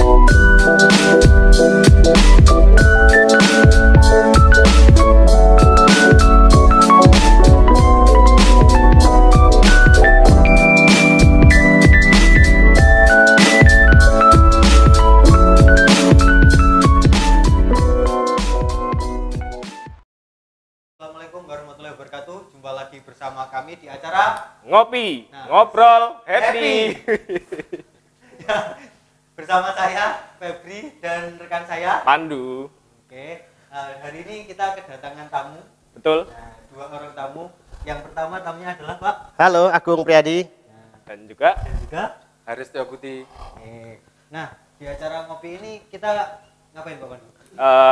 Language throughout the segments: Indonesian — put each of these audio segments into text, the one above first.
Assalamualaikum warahmatullahi wabarakatuh. Jumpa lagi bersama kami di acara Ngopi, Ngobrol, Happy. Ya, bersama saya Febri dan rekan saya Pandu. Oke, hari ini kita kedatangan tamu. Betul. Nah, dua orang tamu. Yang pertama tamunya adalah Pak. Halo, Agung Priyadi. Dan juga Haris Putih. Oke. Nah, di acara ngopi ini kita ngapain Pak Pandu?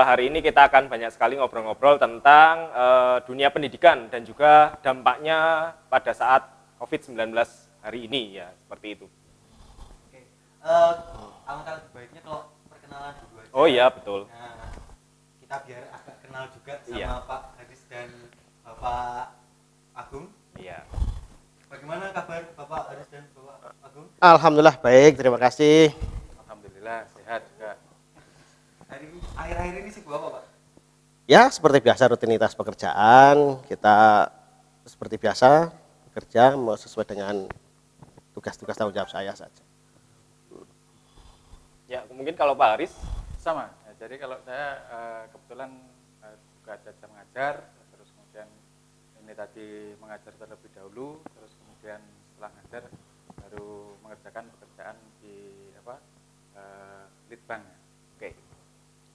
hari ini kita akan banyak sekali ngobrol-ngobrol tentang dunia pendidikan dan juga dampaknya pada saat COVID-19 hari ini ya, seperti itu. Oke. Alangkah lebih baiknya kalau perkenalan dulu aja. Oh iya, betul. Nah, kita biar agak kenal juga sama Iya. Pak Haris dan Bapak Agung. Iya. Bagaimana kabar Bapak Haris dan Bapak Agung? Alhamdulillah baik, terima kasih. Alhamdulillah sehat juga. Akhir-akhir ini sibuk apa Pak? Ya, seperti biasa rutinitas pekerjaan, kita seperti biasa bekerja sesuai dengan tugas-tugas tanggung jawab saya saja. Ya, mungkin kalau Pak Haris Sama. Ya, jadi kalau saya kebetulan juga ada jam mengajar, terus kemudian ini tadi mengajar terlebih dahulu, terus kemudian setelah ngajar baru mengerjakan pekerjaan di Litbang. Oke.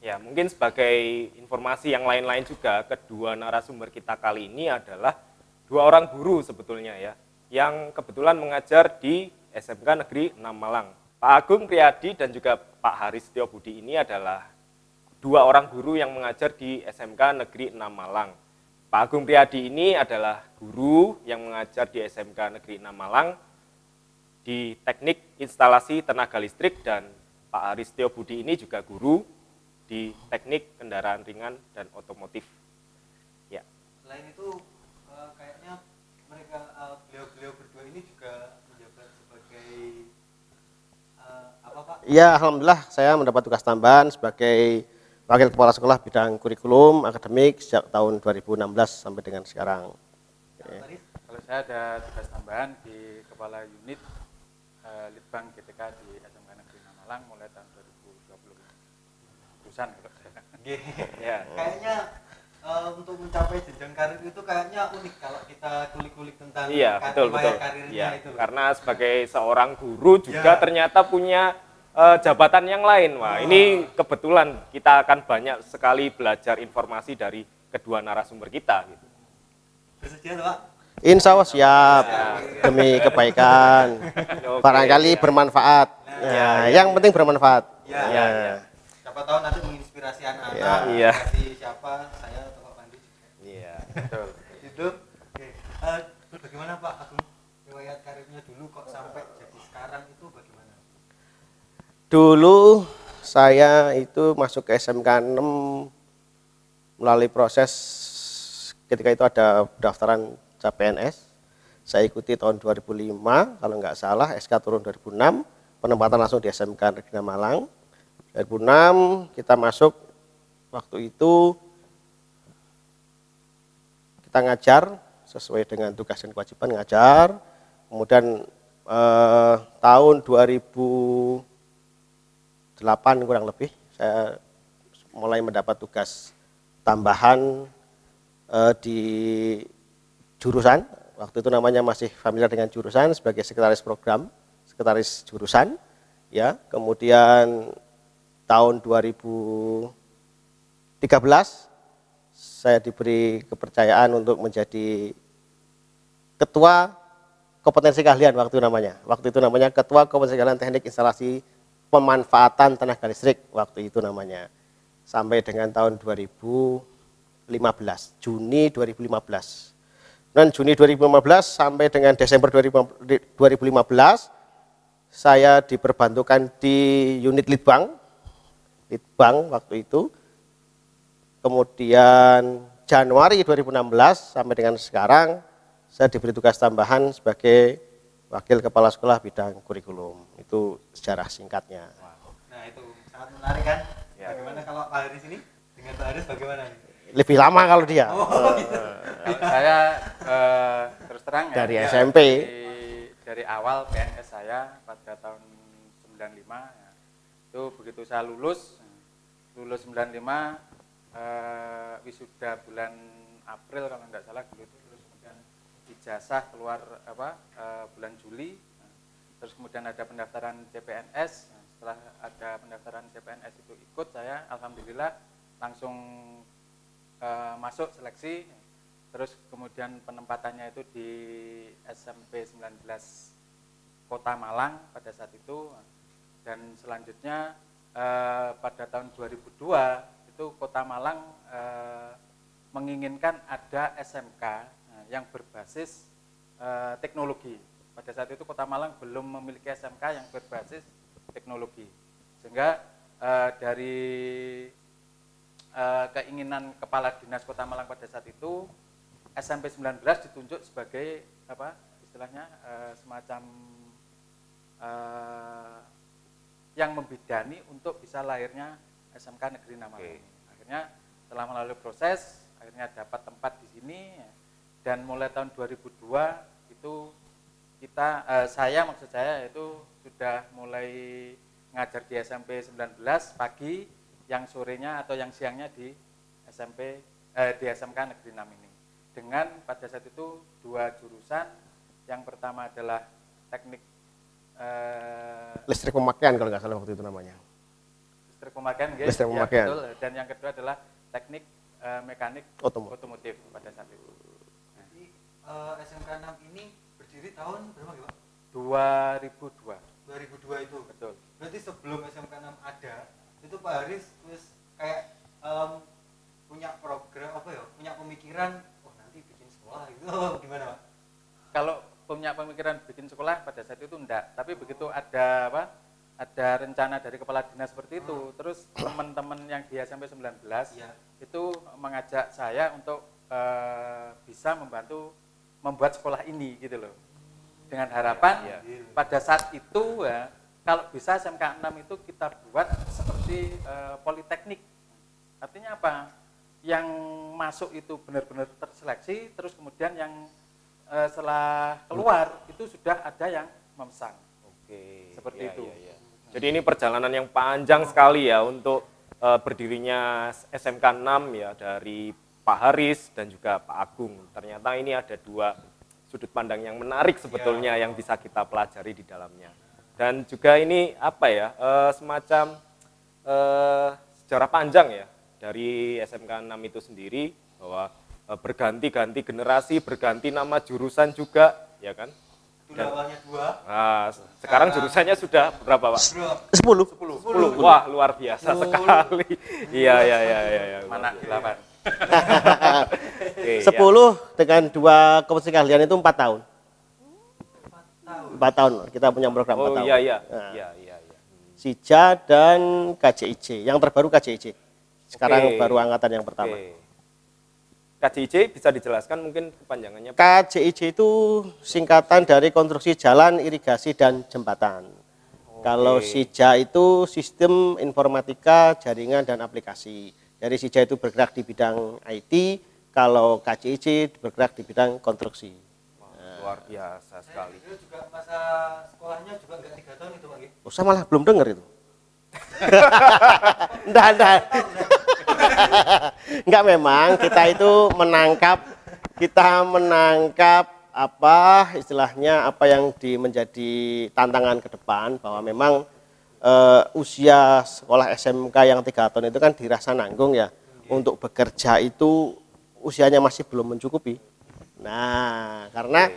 Ya, mungkin sebagai informasi yang lain-lain juga, kedua narasumber kita kali ini adalah dua orang guru sebetulnya ya, yang kebetulan mengajar di SMK Negeri 6 Malang. Pak Agung Priyadi dan juga Pak Haris Budi ini adalah dua orang guru yang mengajar di SMK Negeri 6 Malang. Pak Agung Priyadi ini adalah guru yang mengajar di SMK Negeri 6 Malang di Teknik Instalasi Tenaga Listrik, dan Pak Haris Budi ini juga guru di Teknik Kendaraan Ringan dan Otomotif. Ya. Selain itu kayaknya mereka beliau-beliau berdua ini juga menjabat sebagai apa Pak? Ya, alhamdulillah saya mendapat tugas tambahan sebagai Wakil Kepala Sekolah bidang kurikulum akademik sejak tahun 2016 sampai dengan sekarang. Pak Haris? Kalau saya ada tugas tambahan di Kepala Unit Litbang GTK di SMK Negeri 6 Malang mulai tahun 2020. Urusan kalau saya. Ya. Kayaknya untuk mencapai jenjang karir itu kayaknya unik kalau kita kulik-kulik tentang Iya, betul. karirnya Ya, itu. karena sebagai seorang guru juga Ya. ternyata punya jabatan yang lain. Wah, ini kebetulan kita akan banyak sekali belajar informasi dari kedua narasumber kita gitu. Bersedia Pak? Insya Allah siap demi kebaikan, Oke. barangkali bermanfaat. Ya, yang penting bermanfaat. Ya. Ya. Siapa tahu nanti menginspirasi anak-anak, Iya. menginspirasi siapa, saya atau Pak Pandu juga. Iya. Betul. Itu. Oke. Bagaimana Pak Agung riwayat karirnya dulu kok sampai jadi sekarang itu bagaimana? Dulu saya itu masuk ke SMK 6 melalui proses ketika itu ada pendaftaran CPNS. Saya ikuti tahun 2005, kalau nggak salah SK turun 2006, penempatan langsung di SMK Negeri 6 Malang. 2006 kita masuk, waktu itu kita ngajar sesuai dengan tugas dan kewajiban ngajar. Kemudian tahun 2008 kurang lebih saya mulai mendapat tugas tambahan di jurusan. Waktu itu namanya masih familiar dengan jurusan sebagai sekretaris program, sekretaris jurusan. Ya, kemudian tahun 2013 saya diberi kepercayaan untuk menjadi ketua kompetensi keahlian waktu itu namanya ketua kompetensi keahlian teknik instalasi pemanfaatan tenaga listrik waktu itu namanya, sampai dengan tahun 2015 Juni 2015. Dan Juni 2015 sampai dengan Desember 2015 saya diperbantukan di unit Litbang waktu itu. Kemudian Januari 2016 sampai dengan sekarang saya diberi tugas tambahan sebagai Wakil Kepala Sekolah bidang kurikulum. Itu sejarah singkatnya. Nah itu sangat menarik kan. Ya. Bagaimana kalau Pak Haris ini dengan Pak Haris bagaimana nih? Lebih lama kalau dia. Oh gitu. Kalau saya terus terang ya, Dari SMP. dari awal PNS saya pada tahun 95 ya, itu begitu saya lulus 95 wisuda bulan April kalau tidak salah dulu itu, terus kemudian ijazah keluar bulan Juli, terus kemudian ada pendaftaran CPNS. Setelah ada pendaftaran CPNS itu ikut saya, alhamdulillah langsung masuk seleksi, terus kemudian penempatannya itu di SMP 19 Kota Malang pada saat itu, dan selanjutnya pada tahun 2002 itu Kota Malang menginginkan ada SMK yang berbasis teknologi. Pada saat itu Kota Malang belum memiliki SMK yang berbasis teknologi, sehingga dari keinginan Kepala Dinas Kota Malang pada saat itu SMP 19 ditunjuk sebagai istilahnya semacam yang membidani untuk bisa lahirnya SMK Negeri 6 Malang. Akhirnya setelah melalui proses, akhirnya dapat tempat di sini, dan mulai tahun 2002 itu saya itu sudah mulai ngajar di SMP 19 pagi, yang sorenya atau yang siangnya di di SMK Negeri 6 ini. Dengan pada saat itu 2 jurusan, yang pertama adalah teknik Listrik pemakaian kalau nggak salah waktu itu namanya. listrik pemakaian, Listrik pemakaian. betul. Dan yang kedua adalah teknik mekanik otomotif pada saat itu. Jadi SMK 6 ini berdiri tahun berapa ya Pak? 2002. 2002 itu. Betul. Berarti sebelum SMK 6 ada, itu Pak Haris terus kayak punya program punya pemikiran nanti bikin sekolah gitu gimana Pak? Kalau punya pemikiran bikin sekolah pada saat itu enggak, tapi begitu ada ada rencana dari kepala dinas seperti itu, terus teman-teman yang di SMP 19 itu mengajak saya untuk bisa membantu membuat sekolah ini gitu loh, dengan harapan pada saat itu kalau bisa SMK 6 itu kita buat seperti politeknik. Artinya apa? Yang masuk itu benar-benar terseleksi, terus kemudian yang setelah keluar itu sudah ada yang memesan. Oke. Seperti itu. Ya. Jadi ini perjalanan yang panjang sekali ya untuk berdirinya SMK 6 ya, dari Pak Haris dan juga Pak Agung. Ternyata ini ada 2 sudut pandang yang menarik sebetulnya yang bisa kita pelajari di dalamnya. Dan juga ini semacam sejarah panjang ya dari SMK 6 itu sendiri, bahwa berganti-ganti generasi, berganti nama jurusan juga, ya kan? Dulu awalnya 2. Nah, sekarang jurusannya sudah berapa, Pak? 10. Wah, luar biasa sekali. Iya. Mana 8? Oke, 10 dengan 2 kompetensi keahlian itu 4 tahun. 4 tahun kita punya program 4 tahun. Iya. Nah, Iya. SIJA dan KJIJ. Yang terbaru KJIJ. Sekarang baru angkatan yang pertama. KJIJ bisa dijelaskan mungkin kepanjangannya? KJIJ itu singkatan dari konstruksi jalan, irigasi, dan jembatan. Kalau SIJA itu sistem informatika, jaringan, dan aplikasi. Dari SIJA itu bergerak di bidang IT, kalau KJIJ bergerak di bidang konstruksi. Luar biasa sekali. Itu juga masa sekolahnya juga enggak 3 tahun itu Pak? Saya malah belum dengar itu. Enggak. Enggak, memang kita itu menangkap apa istilahnya, apa yang menjadi tantangan ke depan, bahwa memang usia sekolah SMK yang 3 tahun itu kan dirasa nanggung ya, untuk bekerja itu usianya masih belum mencukupi. Nah, karena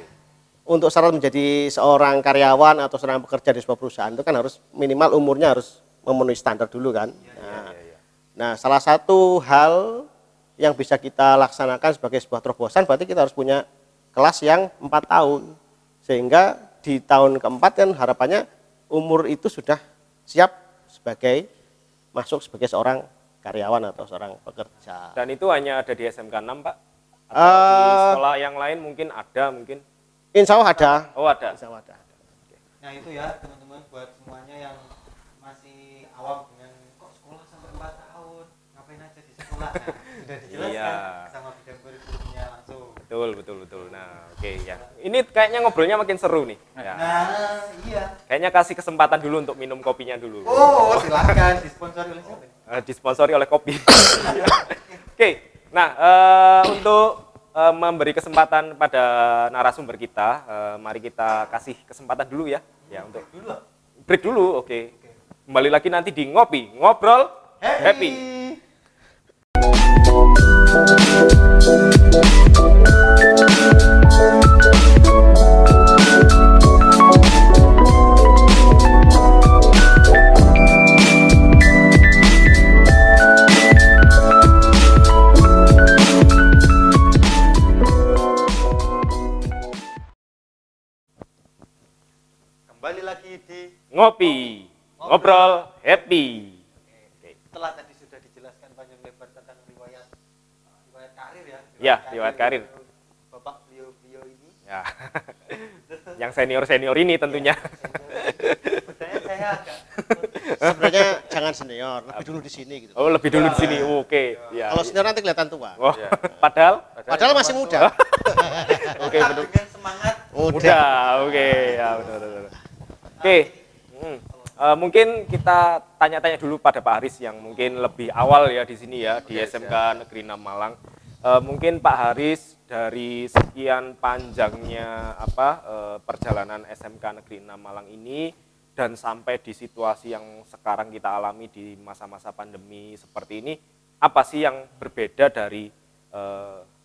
untuk syarat menjadi seorang karyawan atau seorang pekerja di sebuah perusahaan itu kan harus minimal umurnya harus memenuhi standar dulu kan. Nah, salah satu hal yang bisa kita laksanakan sebagai sebuah terobosan berarti kita harus punya kelas yang 4 tahun. Sehingga di tahun keempat kan harapannya umur itu sudah siap masuk sebagai seorang karyawan atau seorang pekerja. Dan itu hanya ada di SMK 6, Pak? Atau di sekolah yang lain mungkin ada mungkin? Insya Allah ada. Oh, ada. Insya Allah ada. Nah itu ya teman-teman, buat semuanya yang masih awam dengan kok sekolah sampai 4 tahun, ngapain aja di sekolah? Nah, sudah dijelaskan Iya. sama bidang kurikulumnya langsung. Betul. Nah, oke ya. Ini kayaknya ngobrolnya makin seru nih. Ya. Nah, iya. Kayaknya kasih kesempatan dulu untuk minum kopinya dulu. Oh, silakan disponsori oleh siapa? Disponsori oleh kopi. Oke. Nah, untuk memberi kesempatan pada narasumber kita, mari kita kasih kesempatan dulu ya. Ya, untuk Dulu. break dulu. Oke. Kembali lagi nanti di ngopi, ngobrol happy. Kembali lagi di Ngopi, ngobrol happy. setelah tadi sudah dijelaskan panjang lebar tentang riwayat karir ya. Ya, riwayat karir. Bapak beliau ini. Ya. Yang senior ini tentunya. Sebenarnya saya agak Sebenarnya jangan senior, lebih dulu di sini gitu. Oh, lebih dulu di sini. Oke. Ya. Kalau senior nanti kelihatan tua. Oh, Ya. padahal Masih muda. oke, tetap betul. dengan semangat. Muda. Oke, ya betul. Oke. Mungkin kita tanya-tanya dulu pada Pak Haris yang mungkin lebih awal ya di sini ya di SMK Negeri 6 Malang. Mungkin Pak Haris dari sekian panjangnya perjalanan SMK Negeri 6 Malang ini dan sampai di situasi yang sekarang kita alami di masa-masa pandemi seperti ini, apa sih yang berbeda dari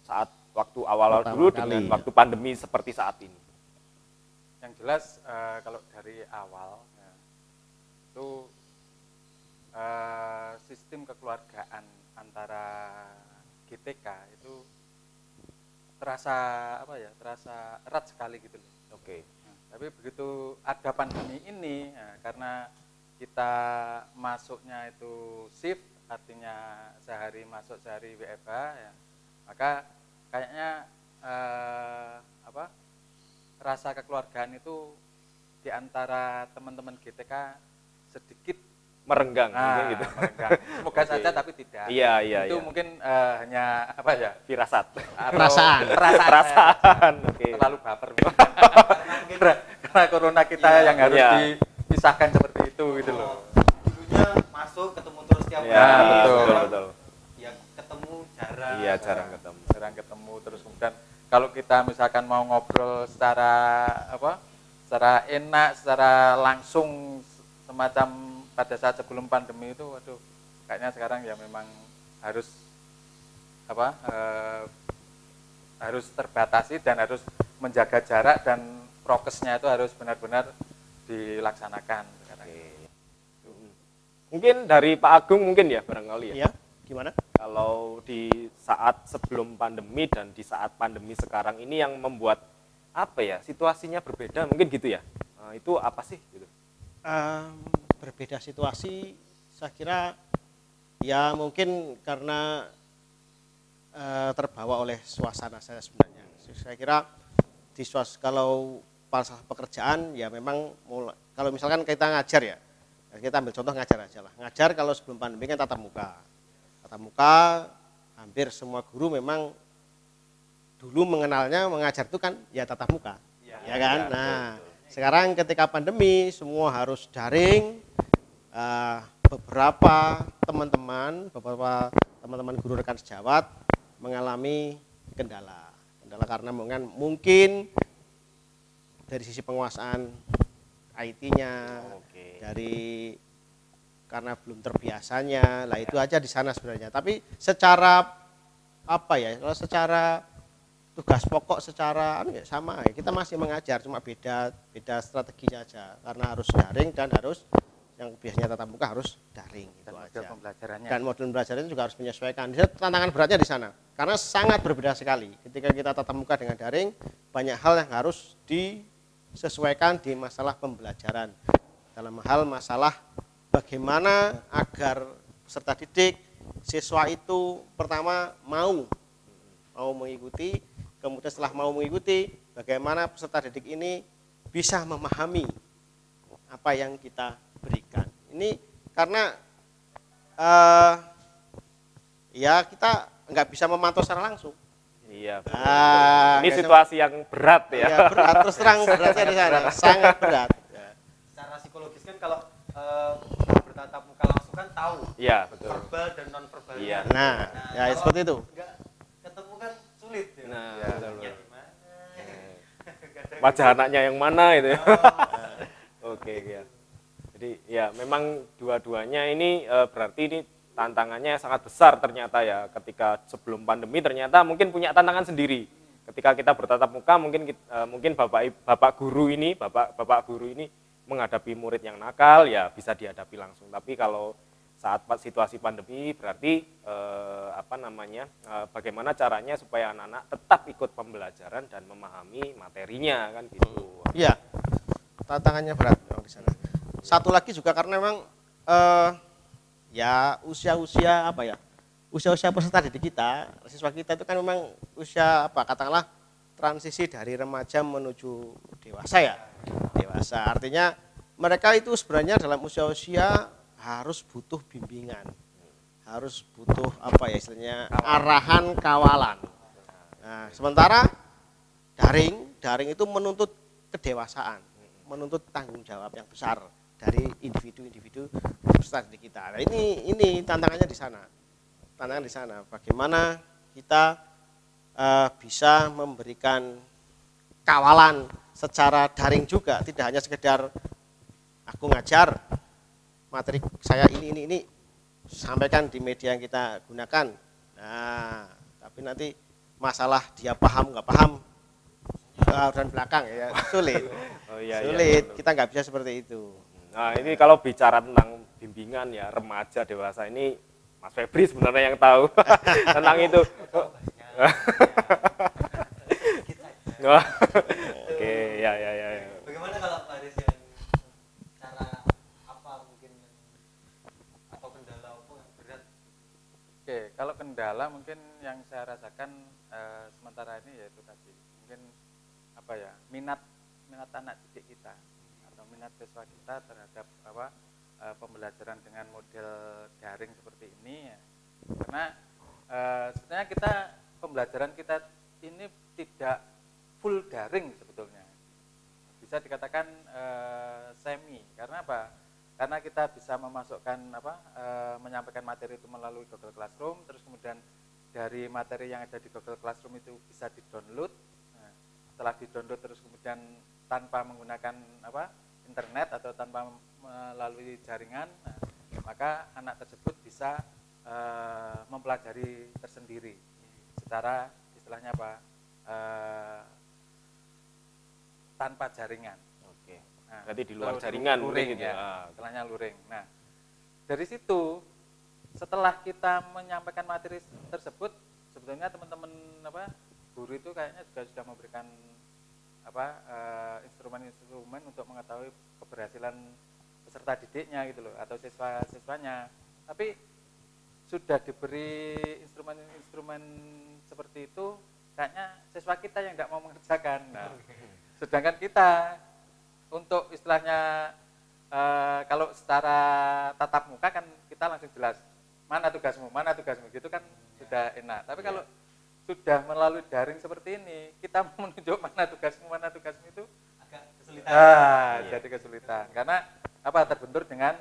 saat waktu awal Pertama dulu kali, dengan ya. waktu pandemi seperti saat ini? Yang jelas kalau dari awal ya, itu sistem kekeluargaan antara GTK itu terasa terasa erat sekali gitu loh. Oke. Nah, tapi begitu ada pandemi ini ya, karena kita masuknya itu shift, artinya sehari masuk sehari WFH ya, maka kayaknya rasa kekeluargaan itu di antara teman-teman GTK sedikit Merenggang gitu. merenggang. Semoga saja tapi tidak. Iya. Itu mungkin hanya Firasat. atau Perasaan. Perasaan. Oke. terlalu baper karena corona kita yang harus Iya. dipisahkan seperti itu gitu loh. Dulunya masuk ketemu terus tiap Ya, betul. betul. Ya ketemu jarang. Iya, jarang ketemu. Jarang ketemu, terus kemudian kalau kita misalkan mau ngobrol secara enak, secara langsung semacam pada saat sebelum pandemi itu, waduh, kayaknya sekarang ya memang harus harus terbatasi dan harus menjaga jarak dan prokesnya itu harus benar-benar dilaksanakan sekarang. Mungkin dari Pak Agung mungkin ya barangkali ya. Ya, gimana? Kalau di saat sebelum pandemi dan di saat pandemi sekarang ini yang membuat situasinya berbeda mungkin gitu ya. Nah, itu apa sih gitu? Berbeda situasi, saya kira ya mungkin karena terbawa oleh suasana saya sebenarnya. Saya kira kalau masalah pekerjaan ya memang kalau misalkan kita ngajar ya, kita ambil contoh ngajar aja lah. Ngajar kalau sebelum pandemi kan tatap muka. Tatap muka hampir semua guru memang dulu mengenalnya mengajar itu kan ya tatap muka. Ya kan? Nah, sekarang ketika pandemi semua harus daring. Beberapa teman-teman guru rekan sejawat mengalami kendala karena mungkin dari sisi penguasaan IT-nya, karena belum terbiasanya, lah itu aja di sana sebenarnya. Tapi secara kalau secara tugas pokok sama ya, kita masih mengajar, cuma beda strategi saja karena harus daring dan harus yang biasanya tatap muka harus daring itu aja. Dan model pembelajarannya juga harus menyesuaikan. Tantangan beratnya di sana karena sangat berbeda sekali. Ketika kita tatap muka dengan daring, banyak hal yang harus disesuaikan di masalah pembelajaran. Dalam hal masalah bagaimana agar peserta didik, siswa itu pertama mau mengikuti, kemudian setelah mau mengikuti, bagaimana peserta didik ini bisa memahami apa yang kita berikan. Ini karena ya kita nggak bisa memantau secara langsung. Iya. Betul. Ini Nggak situasi yang berat ya. Ya, berat, terus terang beratnya di sana, sangat berat. Ya. Secara psikologis kan kalau bertatap muka langsung kan tahu Iya, betul. verbal dan non verbal. Iya. Nah, ya kalau seperti itu. nggak ketemu kan sulit ya. Nah, Ya, betul, ya betul. gimana? Kadang- Wajah anaknya yang mana itu ya. Oh, Oke, ya. Jadi ya memang dua-duanya ini berarti ini tantangannya sangat besar ternyata ya. Ketika sebelum pandemi ternyata mungkin punya tantangan sendiri. Ketika kita bertatap muka mungkin bapak guru ini menghadapi murid yang nakal ya bisa dihadapi langsung. Tapi kalau saat situasi pandemi berarti bagaimana caranya supaya anak-anak tetap ikut pembelajaran dan memahami materinya kan gitu. Iya, tantangannya berat memang di sana. Satu lagi juga karena memang ya usia-usia peserta didik kita, siswa kita itu kan memang usia katakanlah transisi dari remaja menuju dewasa ya. Dewasa artinya mereka itu sebenarnya dalam usia-usia harus butuh bimbingan, harus butuh istilahnya arahan, kawalan. Nah, sementara daring itu menuntut kedewasaan, menuntut tanggung jawab yang besar dari individu-individu peserta didik kita. Nah, ini tantangannya di sana. Tantangan di sana. Bagaimana kita bisa memberikan kawalan secara daring juga, tidak hanya sekedar aku ngajar materi saya ini sampaikan di media yang kita gunakan. Nah, tapi nanti masalah dia paham nggak paham dan belakang ya sulit. Oh, iya, sulit. Iya, kita nggak bisa seperti itu. Nah, ini kalau bicara tentang bimbingan ya remaja dewasa ini Mas Febri sebenarnya yang tahu tentang itu. Oke, ya. Bagaimana kalau Pak Aris yang cara apa mungkin atau kendala apa yang berat? Oke, kalau kendala mungkin yang saya rasakan sementara ini yaitu tadi mungkin minat anak didik kita atau minat siswa kita terhadap pembelajaran dengan model daring seperti ini ya. Karena sebenarnya pembelajaran kita ini tidak full daring sebetulnya, bisa dikatakan semi. Karena apa? Karena kita bisa memasukkan menyampaikan materi itu melalui Google Classroom, terus kemudian dari materi yang ada di Google Classroom itu bisa di-download. Nah, setelah di-download terus kemudian tanpa menggunakan internet atau tanpa melalui jaringan, nah, maka anak tersebut bisa mempelajari tersendiri secara istilahnya tanpa jaringan. Oke. Nah, Berarti di luar jaringan luring gitu ya. Istilahnya luring. Nah, dari situ setelah kita menyampaikan materi tersebut, sebetulnya teman-teman guru itu kayaknya juga sudah memberikan instrumen-instrumen untuk mengetahui keberhasilan peserta didiknya gitu loh, atau siswa-siswanya. Tapi sudah diberi instrumen-instrumen seperti itu, kayaknya siswa kita yang tidak mau mengerjakan. Nah, sedangkan kita untuk istilahnya kalau secara tatap muka kan kita langsung jelas mana tugasmu gitu kan sudah enak. Tapi kalau sudah melalui daring seperti ini, kita menunjuk mana tugasmu itu Agak kesulitan. jadi kesulitan karena terbentur dengan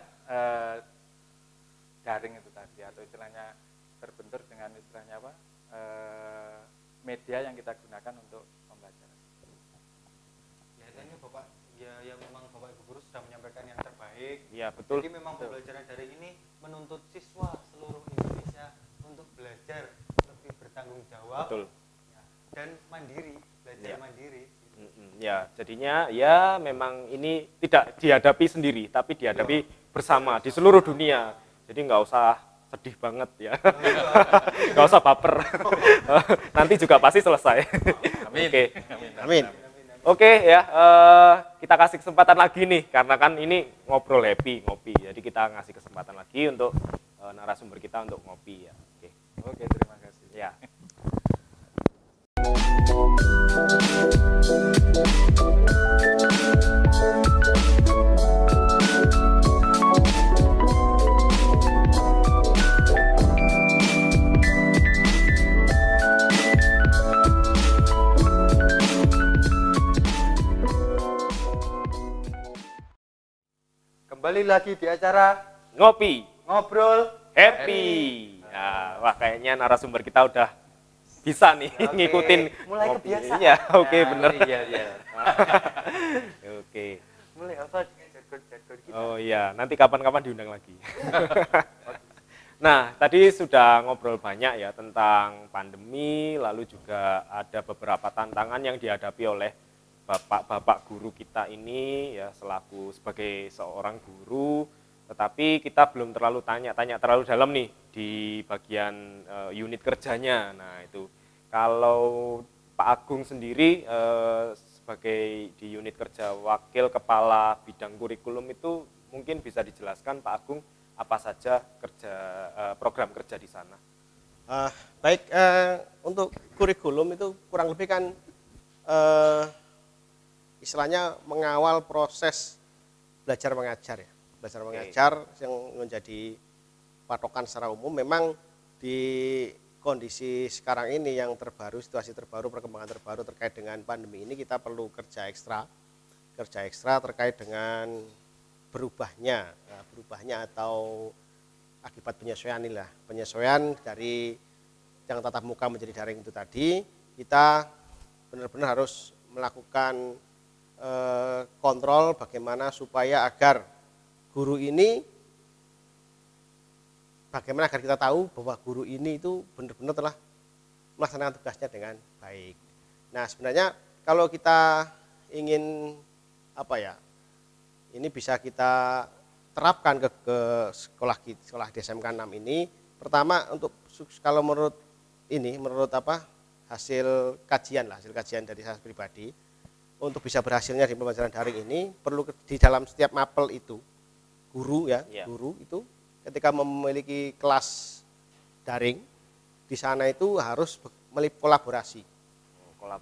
daring itu tadi, atau istilahnya terbentur dengan istilahnya media yang kita gunakan untuk pembelajaran. Kelihatannya Bapak yang memang Bapak Ibu guru sudah menyampaikan yang terbaik. Iya, betul. Jadi memang pembelajaran daring ini menuntut siswa seluruh Indonesia untuk belajar lebih bertanggung jawab. Betul. Dan mandiri, belajar mandiri. Ya, jadinya ya memang ini tidak dihadapi sendiri, tapi dihadapi bersama di seluruh dunia. Jadi nggak usah sedih banget ya, nggak usah baper. Nanti juga pasti selesai. Amin. Oke. Amin. Oke ya, kita kasih kesempatan lagi nih, karena kan ini ngobrol ngopi. Jadi kita ngasih kesempatan lagi untuk narasumber kita untuk ngopi ya. Oke, terima kasih. Ya. Kembali lagi di acara Ngopi Ngobrol Happy. Ya, wah kayaknya narasumber kita udah bisa nih Oke, ngikutin mulai ngopi. kebiasaan. Iya, oke Nah, bener. Iya. Oke. Mulai apa jargon-jargon kita. Oh iya, nanti kapan-kapan diundang lagi. Nah, tadi sudah ngobrol banyak ya tentang pandemi, lalu juga ada beberapa tantangan yang dihadapi oleh bapak-bapak guru kita ini ya selaku sebagai seorang guru, tetapi kita belum terlalu tanya terlalu dalam nih di bagian unit kerjanya. Nah, itu kalau Pak Agung sendiri sebagai di unit kerja wakil kepala bidang kurikulum itu mungkin bisa dijelaskan Pak Agung apa saja program kerja di sana. Baik, untuk kurikulum itu kurang lebih kan istilahnya mengawal proses belajar mengajar ya. Belajar mengajar yang menjadi patokan secara umum. Memang di kondisi sekarang ini yang terbaru, situasi terbaru, perkembangan terbaru terkait dengan pandemi ini, kita perlu kerja ekstra terkait dengan berubahnya atau akibat penyesuaian dari yang tatap muka menjadi daring itu tadi. Kita benar-benar harus melakukan kontrol bagaimana supaya agar guru ini, bagaimana agar kita tahu bahwa guru ini itu benar-benar telah melaksanakan tugasnya dengan baik. Nah, sebenarnya kalau kita ingin ini bisa kita terapkan ke sekolah di SMK 6 ini. Pertama, untuk kalau menurut hasil kajian dari saya pribadi, untuk bisa berhasilnya di pembelajaran daring ini perlu di dalam setiap mapel itu guru itu ketika memiliki kelas daring di sana itu harus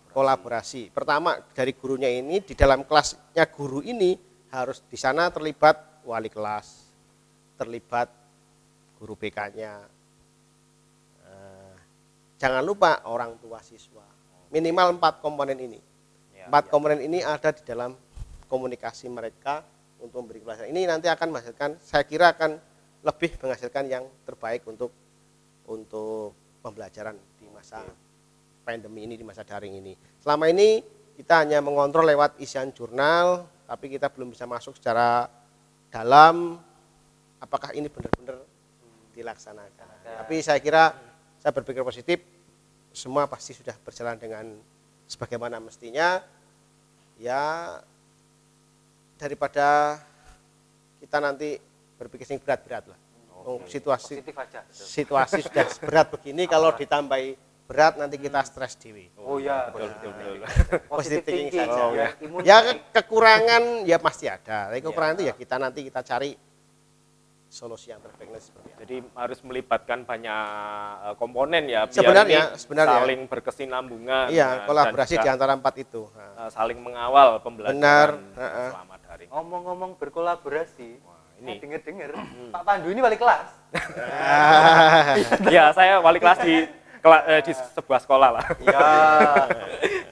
kolaborasi. Pertama, dari gurunya ini, di dalam kelasnya guru ini harus di sana terlibat wali kelas, terlibat guru BK-nya. Jangan lupa orang tua siswa. Minimal 4 komponen ini. 4 komponen ini ada di dalam komunikasi mereka untuk memberi pelajaran. Ini nanti akan menghasilkan, saya kira akan lebih menghasilkan yang terbaik untuk pembelajaran di masa pandemi ini, di masa daring ini. Selama ini kita hanya mengontrol lewat isian jurnal, tapi kita belum bisa masuk secara dalam apakah ini benar-benar dilaksanakan. Tapi saya kira, saya berpikir positif, semua pasti sudah berjalan dengan sebagaimana mestinya. Ya, daripada kita nanti berpikir yang berat-berat lah. Situasi sudah berat begini, kalau ditambahi berat nanti kita stres dewi. Oh ya, betul. Positive thinking thinking saja. ya. Ya kekurangan ya pasti ada. Tapi kekurangan itu ya kita cari solusi yang terbaik seperti apa. Jadi harus melibatkan banyak komponen ya, biar Sebenarnya saling berkesinambungan. Iya, kolaborasi di antara 4 itu. Saling mengawal pembelajaran selama daring. Ngomong-ngomong berkolaborasi, ini denger Pak Pandu ini wali kelas. Ya, saya wali kelas di sebuah sekolah lah. Ya,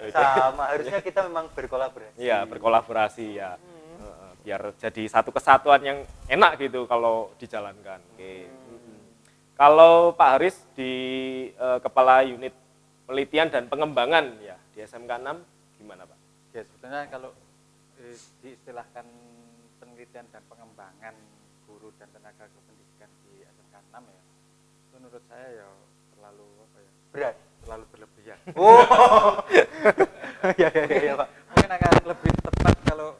sama. Harusnya kita memang berkolaborasi. Iya, berkolaborasi ya. Biar jadi satu kesatuan yang enak gitu kalau dijalankan. Oke. Kalau Pak Haris di Kepala Unit Penelitian dan Pengembangan ya di SMK 6 gimana Pak? Ya sebetulnya kalau diistilahkan penelitian dan pengembangan guru dan tenaga kependidikan di SMK 6 ya, itu menurut saya ya terlalu berat, terlalu berlebihan. Oh. Ya Pak. Mungkin akan lebih tepat kalau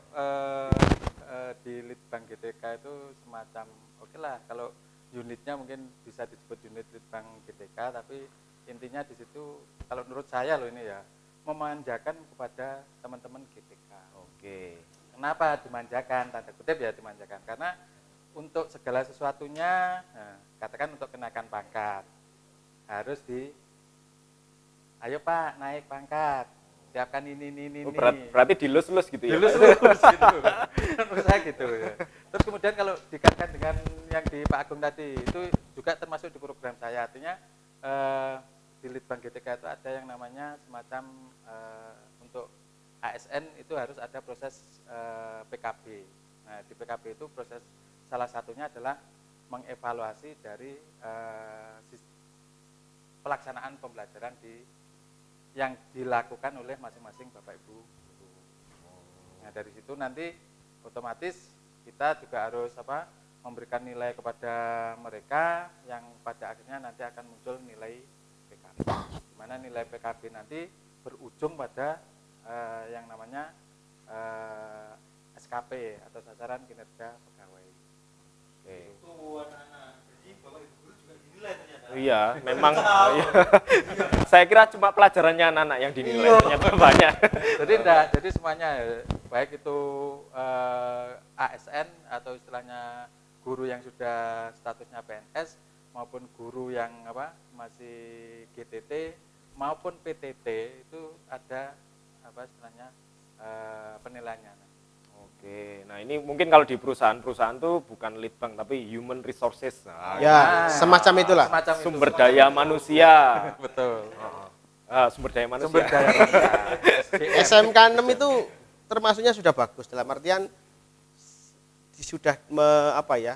di Litbang GTK itu semacam oke lah, kalau unitnya mungkin bisa disebut unit Litbang GTK, tapi intinya di situ kalau menurut saya loh ini ya, memanjakan kepada teman-teman GTK. Oke. Kenapa dimanjakan? Tanda kutip ya dimanjakan, karena untuk segala sesuatunya, katakan untuk kenaikan pangkat harus ayo Pak naik pangkat, siapkan ini. Berarti dilus-lus gitu ya? Dilus-lus gitu. Menurut saya gitu ya. Terus kemudian kalau dikaitkan dengan yang di Pak Agung tadi, itu juga termasuk di program saya. Artinya di Litbang GTK itu ada yang namanya semacam untuk ASN itu harus ada proses PKB. Nah, di PKB itu proses salah satunya adalah mengevaluasi dari pelaksanaan pembelajaran yang dilakukan oleh masing-masing Bapak Ibu. Nah, dari situ nanti otomatis kita juga harus memberikan nilai kepada mereka yang pada akhirnya nanti akan muncul nilai PKB. Di mana nilai PKB nanti berujung pada yang namanya SKP atau sasaran kinerja pegawai. Oke. Itu anak-anak. Jadi Bapak Ibu guru juga dinilai ternyata. Iya, memang. Iya. Saya kira cuma pelajarannya anak-anak yang dinilai, ternyata banyak. Jadi semuanya baik itu ASN atau istilahnya guru yang sudah statusnya PNS maupun guru yang masih GTT maupun PTT itu ada istilahnya penilaiannya. Oke, nah ini mungkin kalau di perusahaan tuh bukan litbang tapi human resources. Nah, Ya, semacam itulah. sumber daya manusia. Betul. Sumber daya manusia. Sumber daya manusia. SMK 6 itu termasuknya sudah bagus dalam artian sudah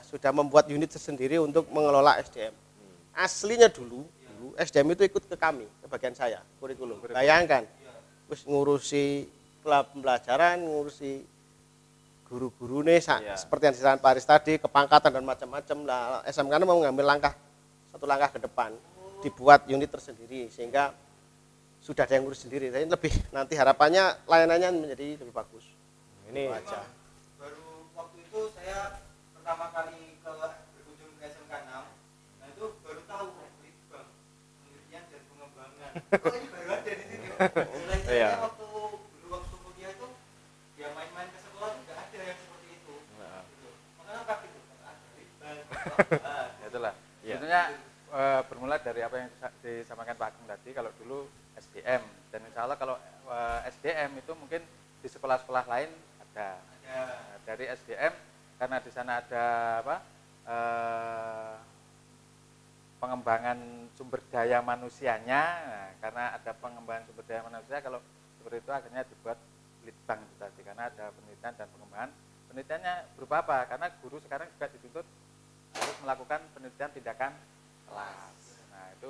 sudah membuat unit tersendiri untuk mengelola SDM. Aslinya dulu SDM itu ikut ke kami, ke bagian saya, kurikulum. Bayangkan, terus ngurusi pembelajaran, ngurusi guru-guru nih seperti yang disampaikan Pak Aris tadi, kepangkatan dan macam-macam. Nah, SMK mau mengambil satu langkah ke depan, dibuat unit tersendiri sehingga sudah ada yang ngurus sendiri. Jadi lebih nanti harapannya layanannya menjadi lebih bagus. Ini aja. Baru waktu itu saya pertama kali berkunjung ke SMK 6, nah itu baru tahu litbang, penelitian dan pengembangan. Kok ini baru ada di sini? Mulai waktu kuliah itu ya main-main ke sekolah itu nggak ada yang seperti itu. Makanya apa gitu? Ada litbang. Itulah. Ya. Sebenarnya bermula dari apa yang disampaikan Pak Agung tadi. Kalau dulu SDM, dan insya Allah kalau SDM itu mungkin di sekolah-sekolah lain ada. Dari SDM karena di sana ada pengembangan sumber daya manusianya. Nah, karena ada pengembangan sumber daya manusia, kalau seperti itu akhirnya dibuat litbang itu tadi, karena ada penelitian dan pengembangan. Penelitiannya berupa apa? Karena guru sekarang juga dituntut harus melakukan penelitian tindakan kelas. Nah, itu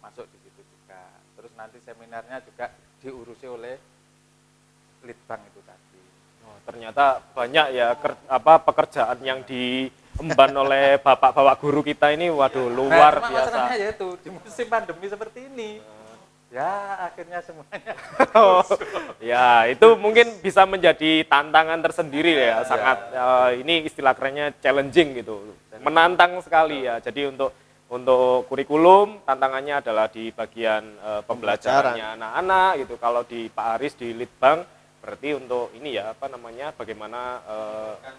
masuk di situ juga. Terus nanti seminarnya juga diurusi oleh litbang itu tadi. Oh, ternyata banyak ya pekerjaan yang diemban oleh bapak-bapak guru kita ini, waduh, luar biasa. Masalahnya yaitu di musim pandemi seperti ini, ya akhirnya semuanya. Ya, itu mungkin bisa menjadi tantangan tersendiri ya, sangat ini istilah kerennya challenging gitu, menantang sekali ya. Jadi untuk kurikulum tantangannya adalah di bagian pembelajarannya anak-anak gitu. Kalau di Pak Aris di litbang berarti untuk ini ya bagaimana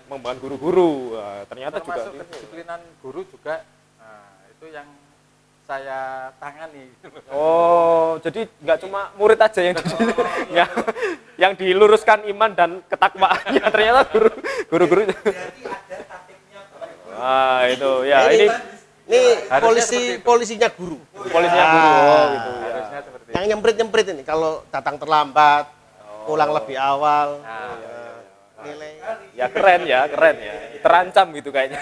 membangun guru-guru. Ternyata termasuk juga kedisiplinan guru juga, itu yang saya tangani. Oh, jadi nggak cuma murid aja yang diluruskan iman dan ketakwaannya, ternyata guru-guru. Berarti ada taktiknya Bapak. Wah, itu ya ini polisinya guru. Polisinya guru gitu ya. Harusnya seperti Yang nyemprit ini kalau datang terlambat, pulang lebih awal. Nilai. Ya keren ya. Terancam gitu kayaknya.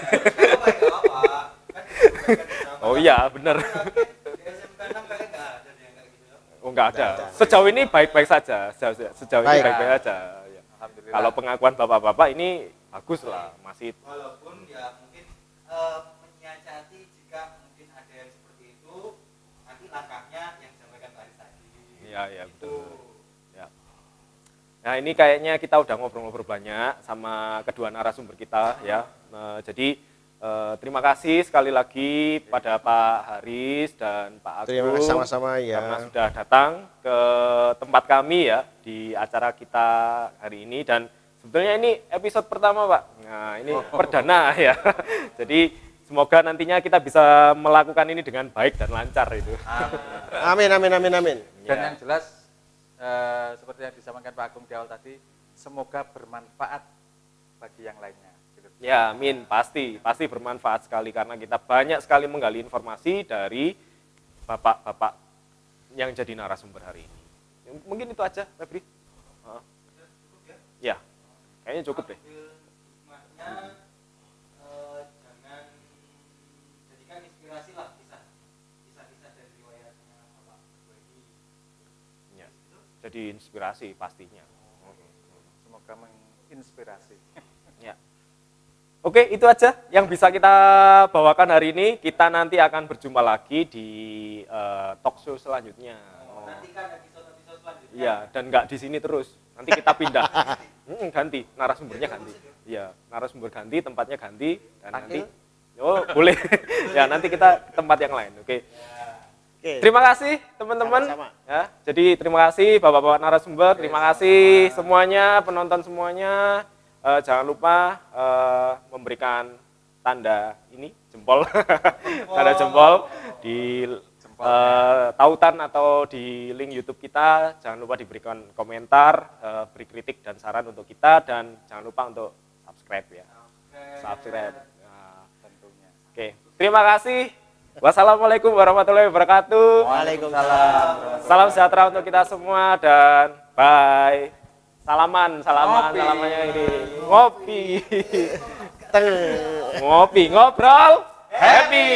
Oh iya, benar. Di SMK 6 kayaknya nggak ada yang kayak gitu. Oh, enggak ada. Sejauh ini baik-baik saja. Sejauh ini baik-baik saja. Ya. Alhamdulillah. Kalau pengakuan bapak-bapak ini bagus lah, masih. Walaupun ya mungkin menyiasati jika mungkin ada yang seperti itu, nanti langkahnya yang disampaikan Pak Aris tadi. Iya, betul. Ya. Nah, ini kayaknya kita udah ngobrol-ngobrol banyak sama kedua narasumber kita ya. Jadi terima kasih sekali lagi pada Pak Haris dan Pak Agung. Terima kasih sama-sama ya. Karena sudah datang ke tempat kami ya di acara kita hari ini, dan sebetulnya ini episode pertama Pak. Nah, ini perdana ya. Jadi semoga nantinya kita bisa melakukan ini dengan baik dan lancar itu. Amin. Dan Ya. yang jelas seperti yang disampaikan Pak Agung di awal tadi, semoga bermanfaat bagi yang lainnya. Gitu. Ya, amin, pasti bermanfaat sekali karena kita banyak sekali menggali informasi dari bapak-bapak yang jadi narasumber hari ini. Mungkin itu aja, Febri. Ya, kayaknya cukup deh. Hikmahnya jadi inspirasi pastinya. Semoga menginspirasi. Ya. Oke, itu aja yang bisa kita bawakan hari ini. Kita nanti akan berjumpa lagi di talk show selanjutnya. Nantikan episode-episode selanjutnya. Iya, dan nggak di sini terus. Nanti kita pindah. Ganti, narasumbernya ganti. Iya, narasumber ganti, tempatnya ganti, dan nanti boleh. Ya, nanti kita ke tempat yang lain. Oke. Terima kasih teman-teman. Ya, jadi terima kasih Bapak-bapak narasumber, terima kasih semuanya, penonton semuanya. Jangan lupa memberikan tanda ini jempol, tanda jempol di tautan atau di link YouTube kita. Jangan lupa diberikan komentar, beri kritik dan saran untuk kita, dan jangan lupa untuk subscribe ya. Subscribe. Nah, Tentunya. Oke, terima kasih. Wassalamualaikum warahmatullahi wabarakatuh. Waalaikumsalam. Salam sejahtera untuk kita semua dan bye. Salamannya ini. Ngopi. Ngopi, ngobrol, happy.